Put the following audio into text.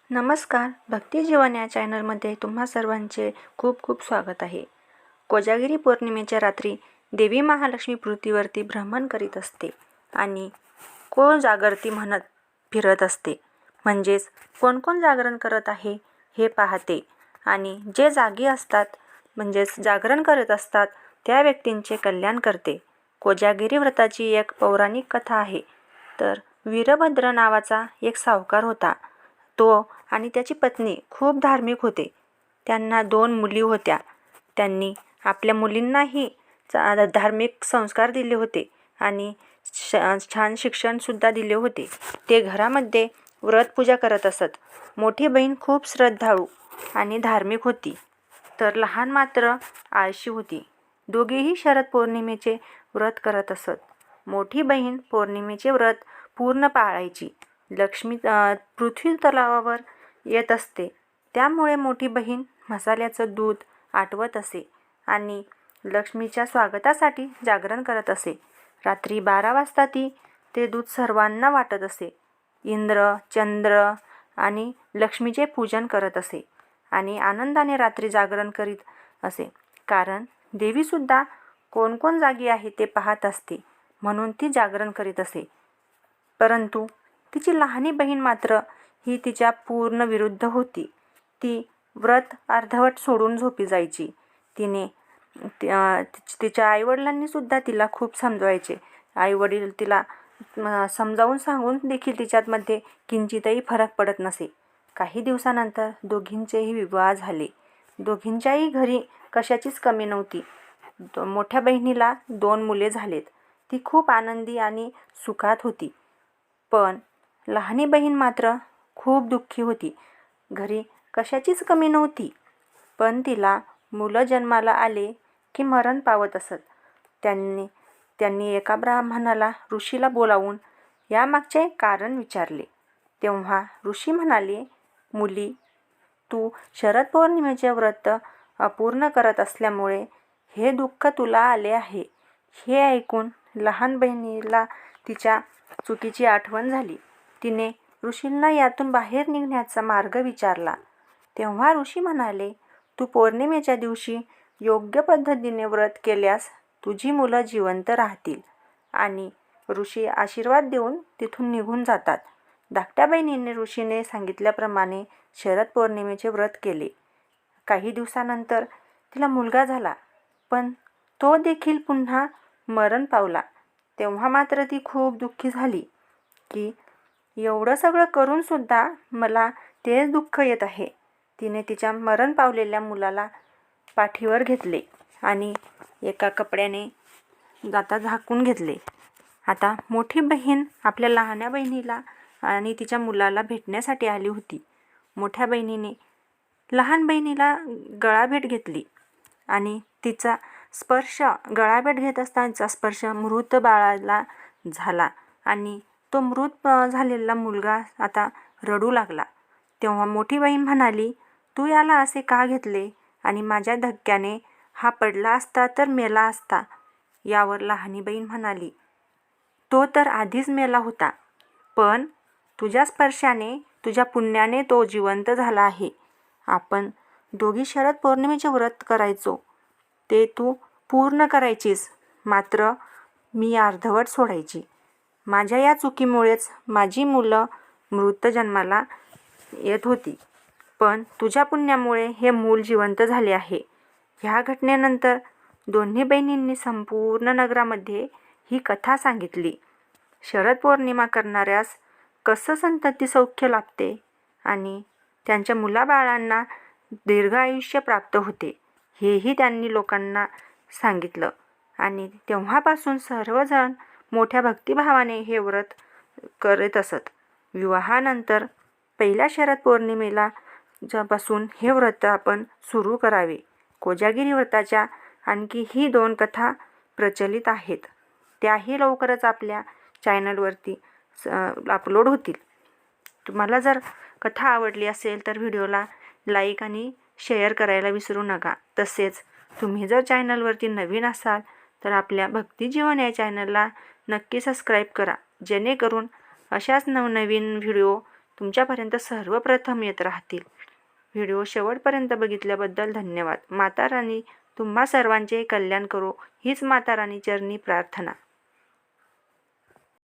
नमस्कार. भक्तिजीवन या चॅनलमध्ये तुम्हा सर्वांचे खूप खूप स्वागत आहे. कोजागिरी पौर्णिमेच्या रात्री देवी महालक्ष्मी पृथ्वीवरती भ्रमण करीत असते आणि कोण जागरती म्हणत फिरत असते. म्हणजेच कोण कोण जागरण करत आहे हे पाहते आणि जे जागी असतात म्हणजेच जागरण करत असतात त्या व्यक्तींचे कल्याण करते. कोजागिरी व्रताची एक पौराणिक कथा आहे. तर वीरभद्र नावाचा एक सावकार होता. तो आणि त्याची पत्नी खूप धार्मिक होते. त्यांना 2 मुली होत्या. त्यांनी आपल्या मुलींनाही धार्मिक संस्कार दिले होते आणि छान शिक्षणसुद्धा दिले होते. ते घरामध्ये व्रतपूजा करत असत. मोठी बहीण खूप श्रद्धाळू आणि धार्मिक होती, तर लहान मात्र आळशी होती. दोघेही शरद पौर्णिमेचे व्रत करत असत. मोठी बहीण पौर्णिमेचे व्रत पूर्ण पाळायची. लक्ष्मी पृथ्वी तलावावर येत असते, त्यामुळे मोठी बहीण मसाल्याचं दूध आटवत असे आणि लक्ष्मीच्या स्वागतासाठी जागरण करत असे. रात्री 12 वाजता ती ते दूध सर्वांना वाटत असे. इंद्र, चंद्र आणि लक्ष्मीचे पूजन करत असे आणि आनंदाने रात्री जागरण करीत असे. कारण देवीसुद्धा कोण कोण जागी आहे ते पाहत असते, म्हणून ती जागरण करीत असे. परंतु तिची लहानी बहीण मात्र ही तिच्या पूर्ण विरुद्ध होती. ती व्रत अर्धवट सोडून झोपी जायची. तिच्या आईवडिलांनी सुद्धा तिला खूप समजवायचे. आईवडील तिला समजावून सांगून देखील तिच्यामध्ये किंचितही फरक पडत नसे. काही दिवसानंतर दोघींचेही विवाह झाले. दोघींच्याही घरी कशाचीच कमी नव्हती. मोठ्या बहिणीला 2 मुले झालेत. ती खूप आनंदी आणि सुखात होती. पण लहानी बहीण मात्र खूप दुःखी होती. घरी कशाचीच कमी नव्हती, पण तिला मुलं जन्माला आले की मरण पावत असत. त्यांनी एका ब्राह्मणाला ऋषीला बोलावून यामागचे कारण विचारले. तेव्हा ऋषी म्हणाले, मुली, तू शरद पौर्णिमेचे व्रत अपूर्ण करत असल्यामुळे हे दुःख तुला आले आहे. हे ऐकून लहान बहिणीला तिच्या चुकीची आठवण झाली. तिने ऋषींना यातून बाहेर निघण्याचा मार्ग विचारला. तेव्हा ऋषी म्हणाले, तू पौर्णिमेच्या दिवशी योग्य पद्धतीने व्रत केल्यास तुझी मुलं जिवंत राहतील. आणि ऋषी आशीर्वाद देऊन तिथून निघून जातात. धाकट्या बहिणीने ऋषीने सांगितल्याप्रमाणे शरद पौर्णिमेचे व्रत केले. काही दिवसानंतर तिला मुलगा झाला, पण तो देखील पुन्हा मरण पावला. तेव्हा मात्र ती खूप दुःखी झाली की एवढं सगळं करून सुद्धा मला तेच दुःख येत आहे. तिने तिच्या मरण पावलेल्या मुलाला पाठीवर घेतले आणि एका कपड्याने आता झाकून घेतले. आता मोठी बहीण आपल्या लहान्या बहिणीला आणि तिच्या मुलाला भेटण्यासाठी आली होती. मोठ्या बहिणीने लहान बहिणीला गळाभेट घेतली आणि तिचा स्पर्श गळाभेट घेत असतानाचा स्पर्श मृत बाळाला झाला आणि तो मृत झालेला मुलगा आता रडू लागला. तेव्हा मोठी बहीण म्हणाली, तू याला असे का घेतले आणि माझ्या धक्क्याने हा पडला असता तर मेला असता. यावर लहानी बहीण म्हणाली, तो तर आधीच मेला होता, पण तुझ्या स्पर्शाने, तुझ्या पुण्याने तो जिवंत झाला आहे. आपण दोघी शरद पौर्णिमेचे व्रत करायचो, ते तू पूर्ण करायचीस, मात्र मी अर्धवट सोडायची. माझ्या या चुकीमुळेच माझी मुलं मृत जन्माला येत होती, पण तुझ्या पुण्यामुळे हे मूल जिवंत झाले आहे. ह्या घटनेनंतर दोन्ही बहिणींनी संपूर्ण नगरामध्ये ही कथा सांगितली. शरद पौर्णिमा करणाऱ्यास कसं संतती सौख्य लाभते आणि त्यांच्या मुलाबाळांना दीर्घ आयुष्य प्राप्त होते, हेही त्यांनी लोकांना सांगितलं. आणि तेव्हापासून सर्वजण मोठ्या भक्तिभावाने हे व्रत करत असत. विवाहानंतर पहिल्या शरद पौर्णिमेला पासून हे व्रत आपण सुरू करावे. कोजागिरी व्रताच्या आणखीही 2 कथा प्रचलित आहेत. त्याही लवकरच आपल्या चॅनलवरती अपलोड होतील. तुम्हाला जर कथा आवडली असेल तर व्हिडिओला लाईक आणि शेअर करायला विसरू नका. तसेच तुम्ही जर चॅनलवरती नवीन असाल तर आपल्या भक्तिजीवन या चॅनलला नक्की सबस्क्राईब करा, जेणेकरून अशाच नवनवीन व्हिडिओ तुमच्यापर्यंत सर्वप्रथम येत राहतील. व्हिडिओ शेवटपर्यंत बघितल्याबद्दल धन्यवाद. माता राणी तुम्हा सर्वांचे कल्याण करो हीच माता राणी चरणी प्रार्थना.